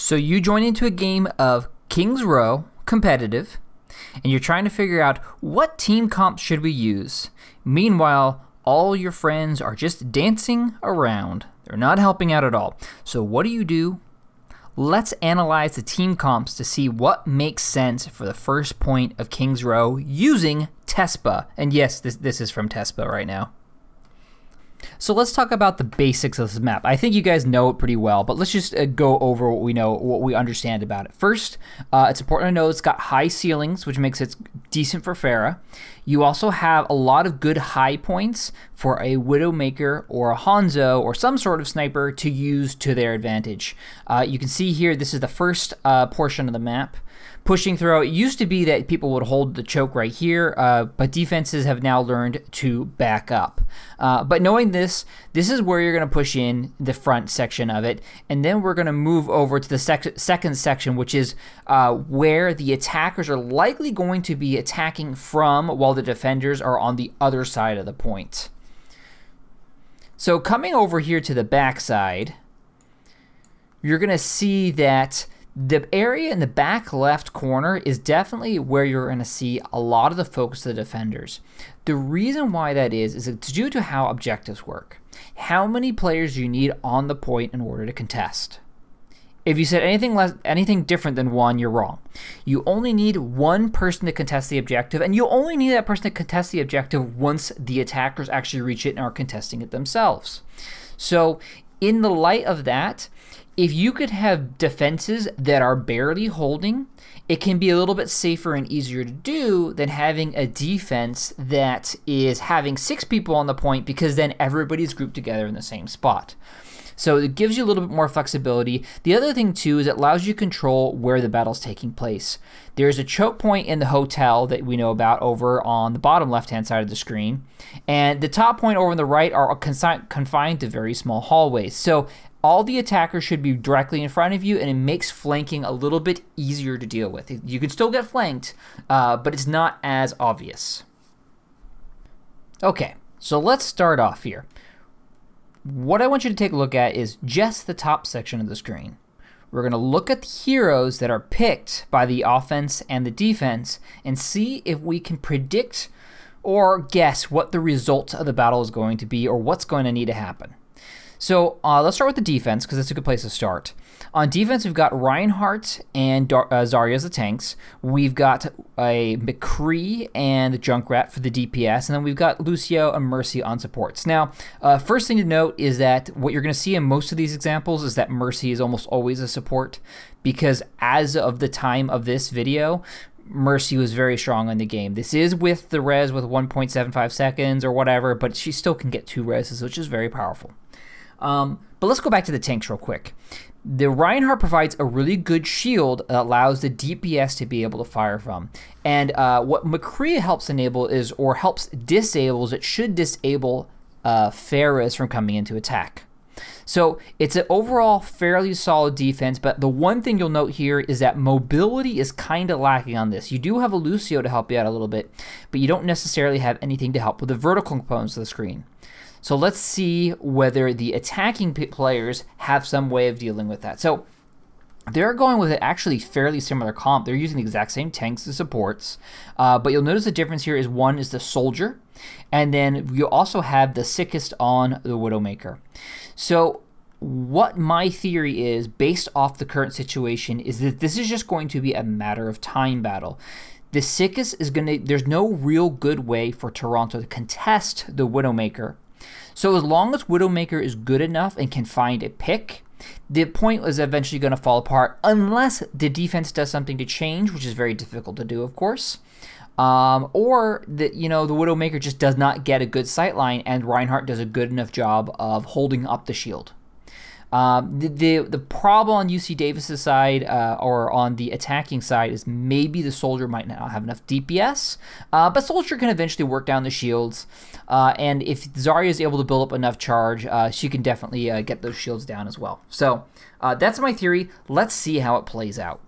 So you join into a game of King's Row competitive, and you're trying to figure out what team comps should we use. Meanwhile, all your friends are just dancing around. They're not helping out at all. So what do? Let's analyze the team comps to see what makes sense for the first point of King's Row using TESPA. And yes, this is from TESPA right now. So let's talk about the basics of this map. I think you guys know it pretty well, but let's just go over what we know, what we understand about it. First, it's important to know it's got high ceilings, which makes it decent for Pharah. You also have a lot of good high points for a Widowmaker or a Hanzo or some sort of sniper to use to their advantage. You can see here, this is the first portion of the map. Pushing through, it used to be that people would hold the choke right here, but defenses have now learned to back up. But knowing this is where you're going to push in the front section of it, and then we're going to move over to the second section, which is where the attackers are likely going to be attacking from while the defenders are on the other side of the point. So coming over here to the backside, you're going to see that the area in the back left corner is definitely where you're going to see a lot of the focus of the defenders. The reason why that is it's due to how objectives work. How many players do you need on the point in order to contest? If you said anything different than one, you're wrong. You only need one person to contest the objective, and you only need that person to contest the objective once the attackers actually reach it and are contesting it themselves. So in the light of that, if you could have defenses that are barely holding, it can be a little bit safer and easier to do than having a defense that is having 6 people on the point, because then everybody's grouped together in the same spot. So it gives you a little bit more flexibility. The other thing too is it allows you to control where the battle's taking place. There's a choke point in the hotel that we know about over on the bottom left-hand side of the screen, and the top point over on the right are confined to very small hallways. So all the attackers should be directly in front of you, and it makes flanking a little bit easier to deal with. You can still get flanked, but it's not as obvious. Okay, so let's start off here. What I want you to take a look at is just the top section of the screen. We're going to look at the heroes that are picked by the offense and the defense and see if we can predict or guess what the result of the battle is going to be or what's going to need to happen. So let's start with the defense, because that's a good place to start. On defense, we've got Reinhardt and Zarya as the tanks. We've got a McCree and Junkrat for the DPS, and then we've got Lucio and Mercy on supports. Now, first thing to note is that what you're going to see in most of these examples is that Mercy is almost always a support, because as of the time of this video, Mercy was very strong in the game. This is with the res with 1.75 seconds or whatever, but she still can get 2 reses, which is very powerful. But let's go back to the tanks real quick. The Reinhardt provides a really good shield that allows the DPS to be able to fire from. And what McCree helps enable is, or helps disable, is it should disable Pharah's from coming into attack. So it's an overall fairly solid defense, but the one thing you'll note here is that mobility is kind of lacking on this. You do have a Lucio to help you out a little bit, but you don't necessarily have anything to help with the vertical components of the screen. So let's see whether the attacking players have some way of dealing with that. So they're going with an actually fairly similar comp. They're using the exact same tanks as supports, but you'll notice the difference here is one is the soldier, and then you also have the sickest on the Widowmaker. So what my theory is, based off the current situation, is that this is just going to be a matter of time battle. The sickest is there's no real good way for Toronto to contest the Widowmaker. So as long as Widowmaker is good enough and can find a pick, the point is eventually going to fall apart unless the defense does something to change, which is very difficult to do, of course. Or the Widowmaker just does not get a good sightline and Reinhardt does a good enough job of holding up the shield. The problem on UC Davis's side, or on the attacking side, is maybe the soldier might not have enough DPS, but soldier can eventually work down the shields, and if Zarya is able to build up enough charge, she can definitely get those shields down as well. So that's my theory. Let's see how it plays out.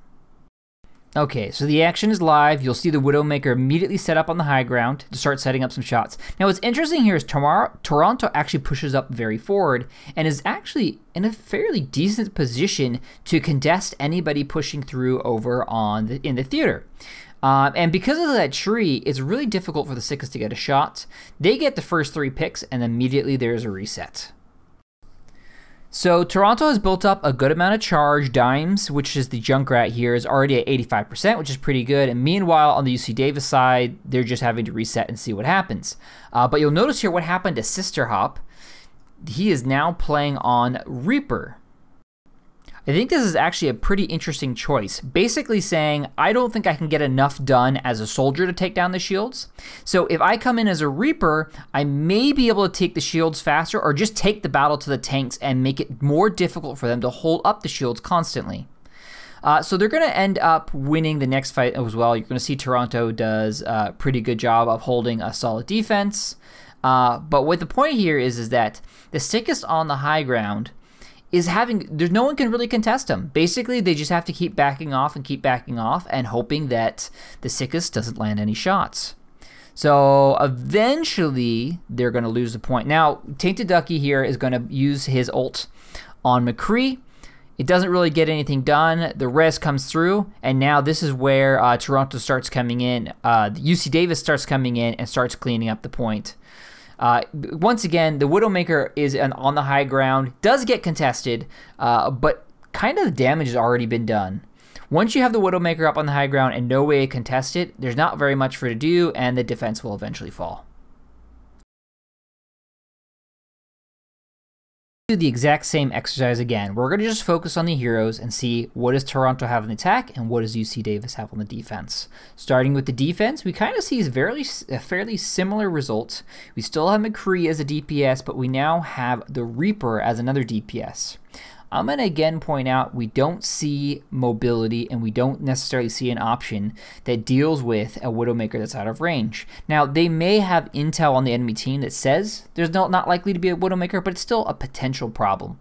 Okay, so the action is live. You'll see the Widowmaker immediately set up on the high ground to start setting up some shots. Now what's interesting here is Toronto actually pushes up very forward and is actually in a fairly decent position to contest anybody pushing through over in the theater. And because of that tree, it's really difficult for the Sickest to get a shot. They get the first 3 picks and immediately there's a reset. So Toronto has built up a good amount of charge. Dimes, which is the Junkrat here, is already at 85%, which is pretty good. And meanwhile, on the UC Davis side, they're just having to reset and see what happens. But you'll notice here what happened to Sister Hop. He is now playing on Reaper. I think this is actually a pretty interesting choice. Basically saying, I don't think I can get enough done as a soldier to take down the shields. So if I come in as a Reaper, I may be able to take the shields faster or just take the battle to the tanks and make it more difficult for them to hold up the shields constantly. So they're going to end up winning the next fight as well. You're going to see Toronto does a pretty good job of holding a solid defense. But what the point here is that the Sickest on the high ground is there's no one can really contest them. Basically, they just have to keep backing off and hoping that the Sickest doesn't land any shots. So eventually, they're going to lose the point. Now, Tainted Ducky here is going to use his ult on McCree. It doesn't really get anything done. The res comes through, and now this is where Toronto starts coming in. UC Davis starts coming in and starts cleaning up the point. Once again, the Widowmaker is on the high ground, does get contested, but kind of the damage has already been done. Once you have the Widowmaker up on the high ground and no way to contest it, there's not very much for it to do, and the defense will eventually fall. Do the exact same exercise again. We're going to just focus on the heroes and see what does Toronto have in attack and what does UC Davis have on the defense. Starting with the defense, we kind of see a fairly similar result. We still have McCree as a DPS, but we now have the Reaper as another DPS. I'm going to again point out we don't see mobility and we don't necessarily see an option that deals with a Widowmaker that's out of range. Now, they may have intel on the enemy team that says there's not likely to be a Widowmaker, but it's still a potential problem.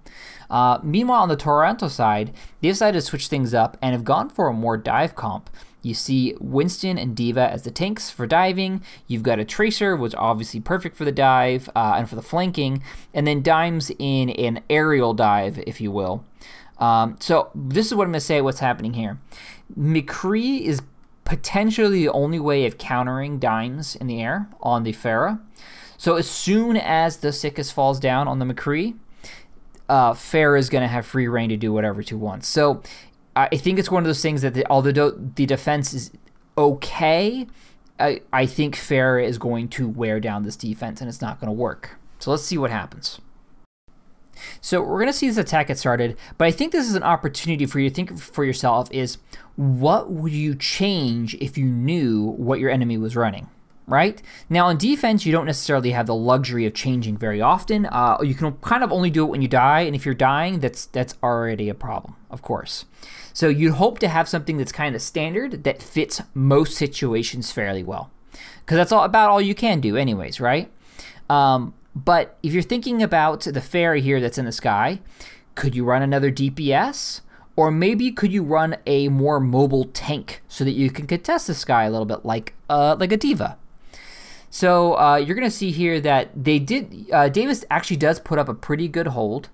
Meanwhile, on the Toronto side, they decided to switch things up and have gone for a more dive comp. You see Winston and Diva as the tanks for diving. You've got a Tracer, which is obviously perfect for the dive and for the flanking. And then Dimes in an aerial dive, if you will. So this is what I'm going to say what's happening here. McCree is potentially the only way of countering Dimes in the air on the Pharah. So as soon as the Sickest falls down on the McCree, Pharah is going to have free reign to do whatever she wants. So I think it's one of those things that although the defense is okay, I think Pharah is going to wear down this defense and it's not going to work. So let's see what happens. So we're going to see this attack get started, but I think this is an opportunity for you to think for yourself is what would you change if you knew what your enemy was running? Right? Now on defense, you don't necessarily have the luxury of changing very often. You can kind of only do it when you die, and if you're dying, that's already a problem, of course. So you hope to have something that's kind of standard that fits most situations fairly well, because that's about all you can do anyways, right? But if you're thinking about the Pharah here that's in the sky, could you run another DPS? Or maybe could you run a more mobile tank so that you can contest the sky a little bit like a Diva? So you're going to see here that Davis actually does put up a pretty good hold.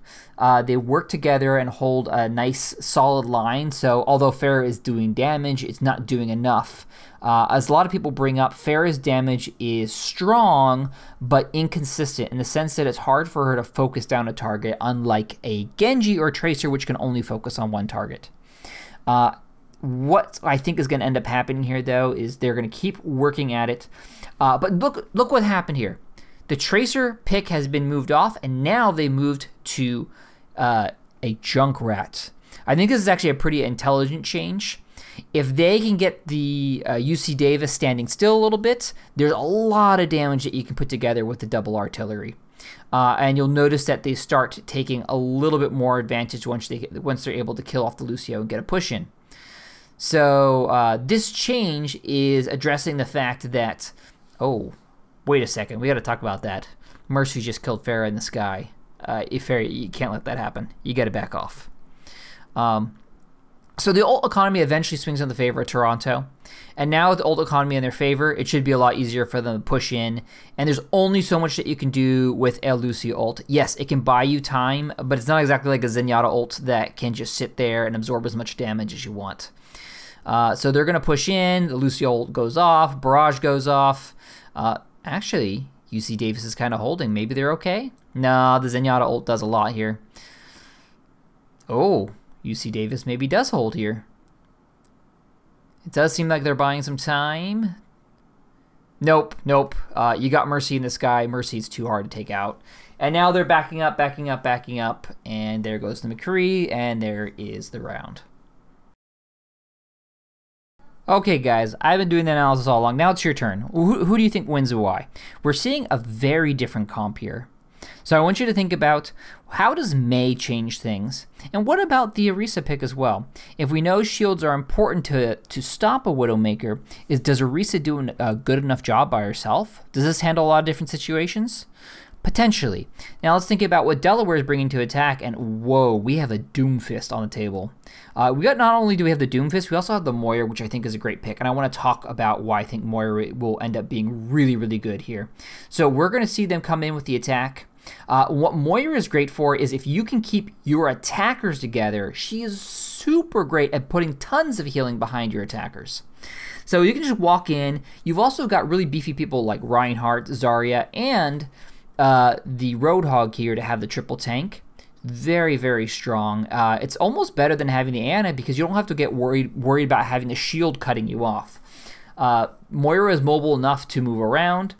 They work together and hold a nice solid line. So although Pharah is doing damage, it's not doing enough. As a lot of people bring up, Pharah's damage is strong but inconsistent in the sense that it's hard for her to focus down a target, unlike a Genji or Tracer, which can only focus on one target. What I think is going to end up happening here, though, is they're going to keep working at it. But look what happened here. The Tracer pick has been moved off, and now they moved to a Junkrat. I think this is actually a pretty intelligent change. If they can get the UC Davis standing still a little bit, there's a lot of damage that you can put together with the double artillery. And you'll notice that they start taking a little bit more advantage once they're able to kill off the Lucio and get a push in. So this change is addressing the fact that, oh, wait a second, we got to talk about that. Mercy just killed Pharah in the sky. If Pharah, you can't let that happen. You got to back off. So the ult economy eventually swings in the favor of Toronto. And now with the ult economy in their favor, it should be a lot easier for them to push in. And there's only so much that you can do with a Lucio ult. Yes, it can buy you time, but it's not exactly like a Zenyatta ult that can just sit there and absorb as much damage as you want. So they're going to push in. The Lucio ult goes off. Barrage goes off. Actually, UC Davis is kind of holding. Maybe they're okay? No, the Zenyatta ult does a lot here. Oh, UC Davis maybe does hold here. It does seem like they're buying some time. Nope, nope. You got Mercy in the sky. Mercy's too hard to take out. And now they're backing up, backing up, backing up. And there goes the McCree, and there is the round. Okay, guys, I've been doing the analysis all along. Now it's your turn. Who do you think wins and why? We're seeing a very different comp here. So I want you to think about, how does Mei change things? And what about the Orisa pick as well? If we know shields are important to stop a Widowmaker, does Orisa do a good enough job by herself? Does this handle a lot of different situations? Potentially. Now let's think about what Delaware is bringing to attack, and whoa, we have a Doomfist on the table. Not only do we have the Doomfist, we also have the Moira, which I think is a great pick, and I want to talk about why I think Moira will end up being really, really good here. So we're going to see them come in with the attack. What Moira is great for is if you can keep your attackers together, she is super great at putting tons of healing behind your attackers. So you can just walk in. You've also got really beefy people like Reinhardt, Zarya, and the Roadhog here to have the triple tank. Very, very strong. It's almost better than having the Ana because you don't have to get worried about having the shield cutting you off. Moira is mobile enough to move around.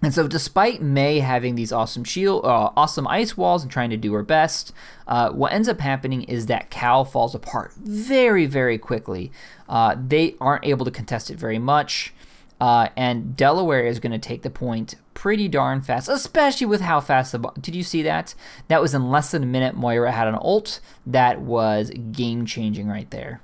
And so despite Mei having these awesome awesome ice walls and trying to do her best, what ends up happening is that Cal falls apart very, very quickly. They aren't able to contest it very much. And Delaware is going to take the point pretty darn fast, especially with how fast did you see that? That was in less than a minute. Moira had an ult that was game-changing right there.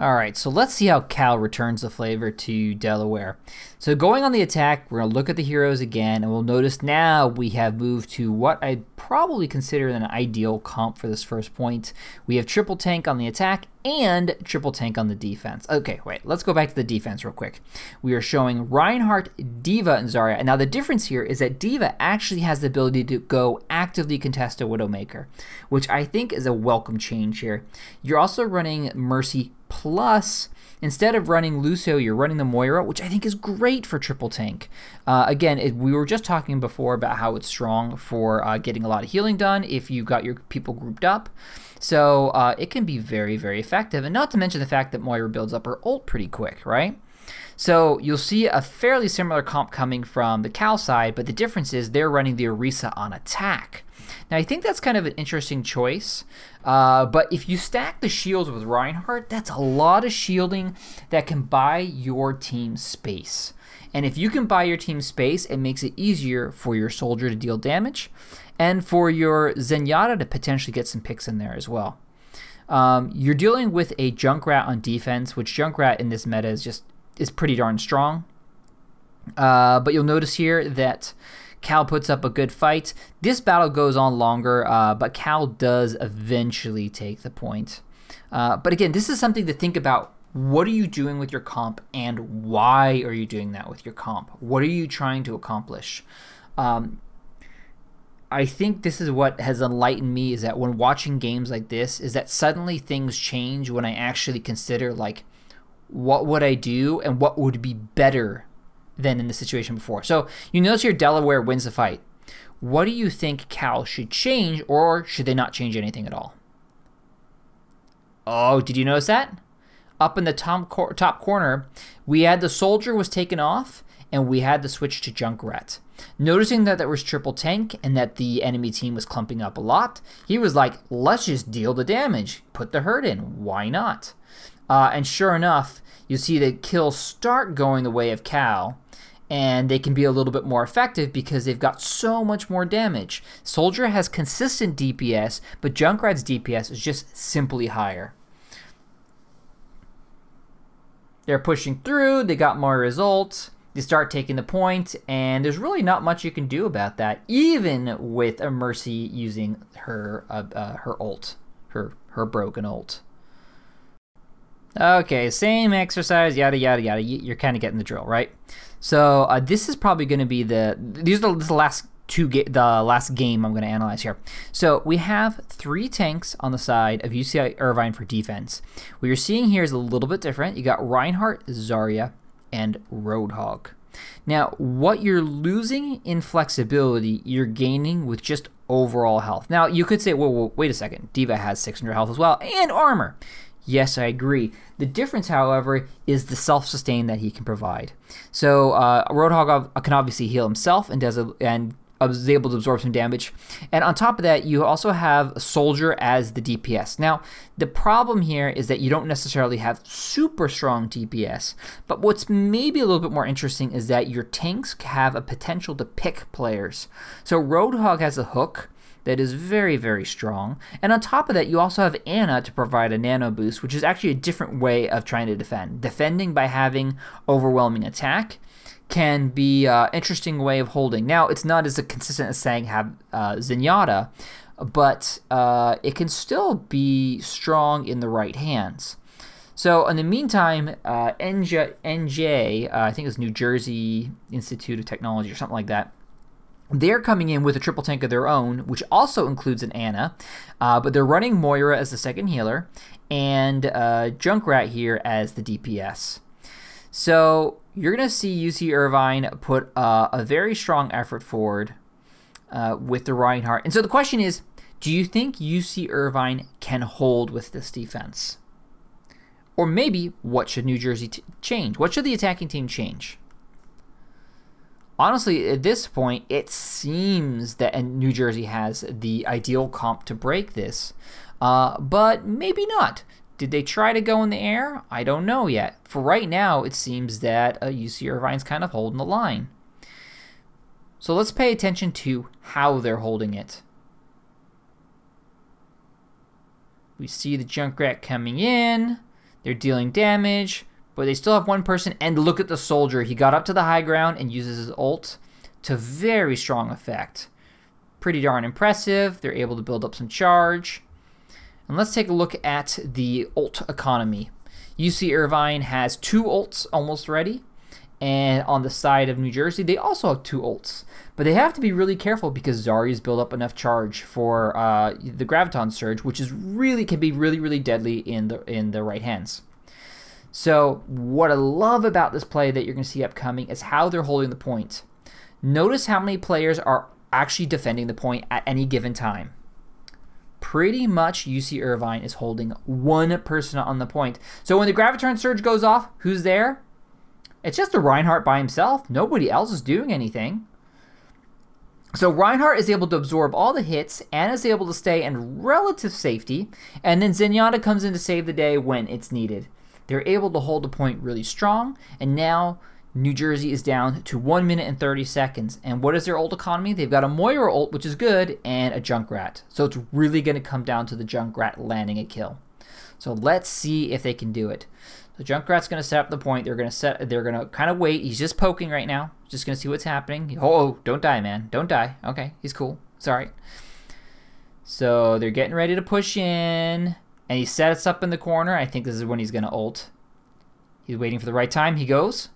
Alright, so let's see how Cal returns the flavor to Delaware. So going on the attack, we're going to look at the heroes again, and we'll notice now we have moved to what I'd probably consider an ideal comp for this first point. We have triple tank on the attack and triple tank on the defense. Okay, wait, let's go back to the defense real quick. We are showing Reinhardt, D.Va, and Zarya. And now the difference here is that D.Va actually has the ability to go actively contest a Widowmaker, which I think is a welcome change here. You're also running Mercy plus, instead of running Lucio, you're running the Moira, which I think is great for triple tank. Again, we were just talking before about how it's strong for getting a lot of healing done if you got your people grouped up. So it can be very, very effective. And not to mention the fact that Moira builds up her ult pretty quick, right? So you'll see a fairly similar comp coming from the Cal side, but the difference is they're running the Orisa on attack. Now, I think that's kind of an interesting choice, but if you stack the shields with Reinhardt, that's a lot of shielding that can buy your team space. And if you can buy your team space, it makes it easier for your soldier to deal damage and for your Zenyatta to potentially get some picks in there as well. You're dealing with a Junkrat on defense, which Junkrat in this meta is pretty darn strong. But you'll notice here that Cal puts up a good fight. This battle goes on longer, but Cal does eventually take the point. But again, this is something to think about. What are you doing with your comp, and why are you doing that with your comp? What are you trying to accomplish? I think this is what has enlightened me, is that when watching games like this, is that suddenly things change when I actually consider, like, what would I do and what would be better than in the situation before. So you notice here Delaware wins the fight. What do you think Cal should change, or should they not change anything at all? Oh, did you notice that? Up in the top corner, we had the soldier was taken off, and we had the switch to Junkrat. Noticing that there was triple tank and that the enemy team was clumping up a lot, he was like, let's just deal the damage. Put the hurt in. Why not? And sure enough, you see the kills start going the way of Cal, and they can be a little bit more effective because they've got so much more damage. Soldier has consistent DPS, but Junkrat's DPS is just simply higher. They're pushing through. They got more results. they start taking the point, and there's really not much you can do about that, even with a Mercy using her ult, her broken ult. Okay, same exercise, yada yada yada. You're kind of getting the drill, right? So this is probably going to be the last game I'm going to analyze here. So we have 3 tanks on the side of UC Irvine for defense. What you're seeing here is a little bit different. You got Reinhardt, Zarya, and Roadhog. Now, what you're losing in flexibility, you're gaining with just overall health. Now, you could say, well, wait a second. D.Va has 600 health as well, and armor. Yes, I agree. The difference, however, is the self-sustain that he can provide. So Roadhog can obviously heal himself and is able to absorb some damage. And on top of that, you also have a Soldier as the DPS. Now, the problem here is that you don't necessarily have super strong DPS, but what's maybe a little bit more interesting is that your tanks have a potential to pick players. So Roadhog has a hook that is very, very strong. And on top of that, you also have Ana to provide a nano boost, which is actually a different way of trying to defend. Defending by having overwhelming attack can be an interesting way of holding. Now, it's not as consistent as saying have Zenyatta, but it can still be strong in the right hands. So in the meantime, NJ, I think it's New Jersey Institute of Technology or something like that, they're coming in with a triple tank of their own, which also includes an Ana, but they're running Moira as the second healer, and Junkrat here as the DPS. So you're going to see UC Irvine put a very strong effort forward with the Reinhardt. And so the question is, do you think UC Irvine can hold with this defense? Or maybe, what should New Jersey change? What should the attacking team change? Honestly, at this point, it seems that New Jersey has the ideal comp to break this, but maybe not. Did they try to go in the air? I don't know yet. For right now, it seems that UC Irvine's kind of holding the line. So let's pay attention to how they're holding it. We see the Junkrat coming in. They're dealing damage, but they still have one person. And look at the Soldier. He got up to the high ground and uses his ult to very strong effect. Pretty darn impressive. They're able to build up some charge. And let's take a look at the ult economy. UC Irvine has 2 ults almost ready. And on the side of New Jersey, they also have 2 ults. But they have to be really careful because Zarya's built up enough charge for the Graviton Surge, which is can be really deadly in the right hands. So what I love about this play that you're going to see upcoming is how they're holding the point. Notice how many players are actually defending the point at any given time. Pretty much UC Irvine is holding 1 person on the point. So when the Graviton Surge goes off, who's there? It's just a Reinhardt by himself. Nobody else is doing anything. So Reinhardt is able to absorb all the hits and is able to stay in relative safety. And then Zenyatta comes in to save the day when it's needed. They're able to hold the point really strong. And now New Jersey is down to 1 minute and 30 seconds. And what is their ult economy? They've got a Moira ult, which is good, and a Junkrat. So it's really going to come down to the Junkrat landing a kill. So let's see if they can do it. The Junkrat's going to set up the point. They're going to kind of wait. He's just poking right now. Just going to see what's happening. Oh, don't die, man. Don't die. Okay, he's cool. It's all right. So they're getting ready to push in. And he sets up in the corner. I think this is when he's going to ult. He's waiting for the right time. He goes.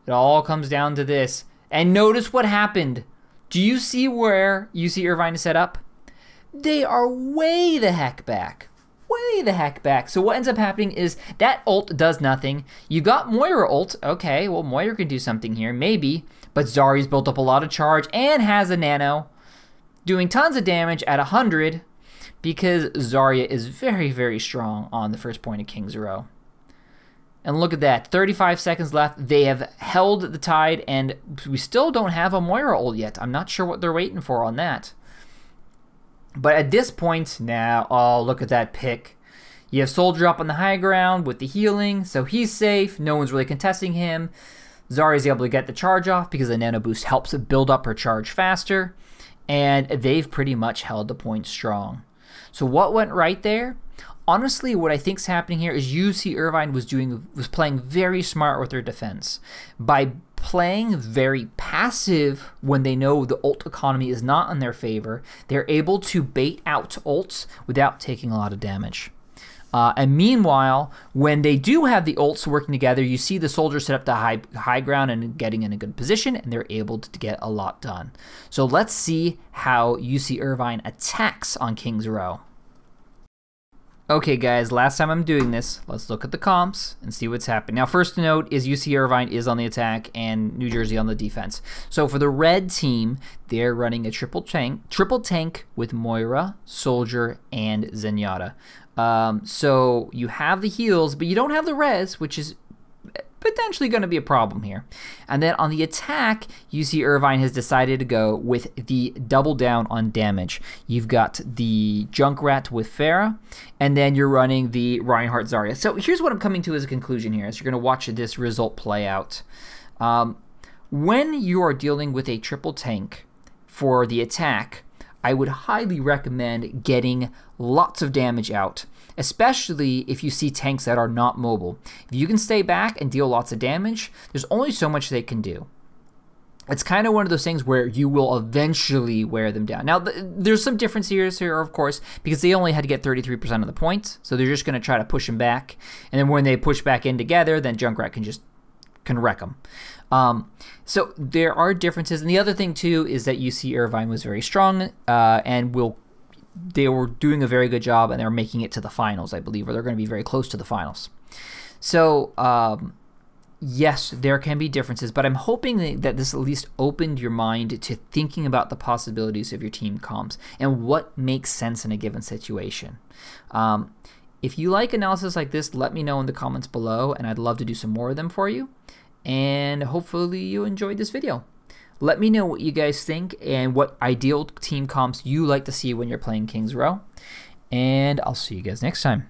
It all comes down to this. And notice what happened. Do you see where UC Irvine is set up? They are way the heck back. Way the heck back. So what ends up happening is that ult does nothing. You got Moira ult. Okay, well, Moira can do something here. Maybe. But Zarya's built up a lot of charge and has a nano. Doing tons of damage at 100 because Zarya is very strong on the first point of King's Row. And look at that. 35 seconds left. They have held the tide, and we still don't have a Moira ult yet. I'm not sure what they're waiting for on that. But at this point, now, oh, look at that pick. You have Soldier up on the high ground with the healing, so he's safe. No one's really contesting him. Zarya's able to get the charge off because the nano boost helps build up her charge faster. And they've pretty much held the point strong. So what went right there? Honestly, what I think is happening here is UC Irvine was playing very smart with their defense by playing very passive when they know the ult economy is not in their favor. They're able to bait out ults without taking a lot of damage. And meanwhile, when they do have the ults working together, you see the soldiers set up the high ground and getting in a good position, and they're able to get a lot done. So let's see how UC Irvine attacks on Kings Row. Okay guys, last time I'm doing this, let's look at the comps and see what's happening. Now first to note is UC Irvine is on the attack and New Jersey on the defense. So for the red team, they're running a triple tank with Moira, Soldier, and Zenyatta. So you have the heals, but you don't have the res, which is potentially going to be a problem here. And then on the attack, UC Irvine has decided to go with the double down on damage. You've got the Junkrat with Pharah, and then you're running the Reinhardt Zarya. So here's what I'm coming to as a conclusion here, as you're going to watch this result play out. When you are dealing with a triple tank for the attack, I would highly recommend getting lots of damage out, especially if you see tanks that are not mobile. If you can stay back and deal lots of damage, there's only so much they can do. It's kind of one of those things where you will eventually wear them down. Now, there's some difference here, of course, because they only had to get 33% of the points, so they're just going to try to push them back. And then when they push back in together, then Junkrat can wreck them. So there are differences. And the other thing, too, is that UC Irvine was very strong and they were doing a very good job, and they're making it to the finals, I believe, or they're going to be very close to the finals. So, yes, there can be differences, but I'm hoping that this at least opened your mind to thinking about the possibilities of your team comps and what makes sense in a given situation. If you like analysis like this, let me know in the comments below, and I'd love to do some more of them for you. And hopefully you enjoyed this video. Let me know what you guys think and what ideal team comps you like to see when you're playing Kings Row. And I'll see you guys next time.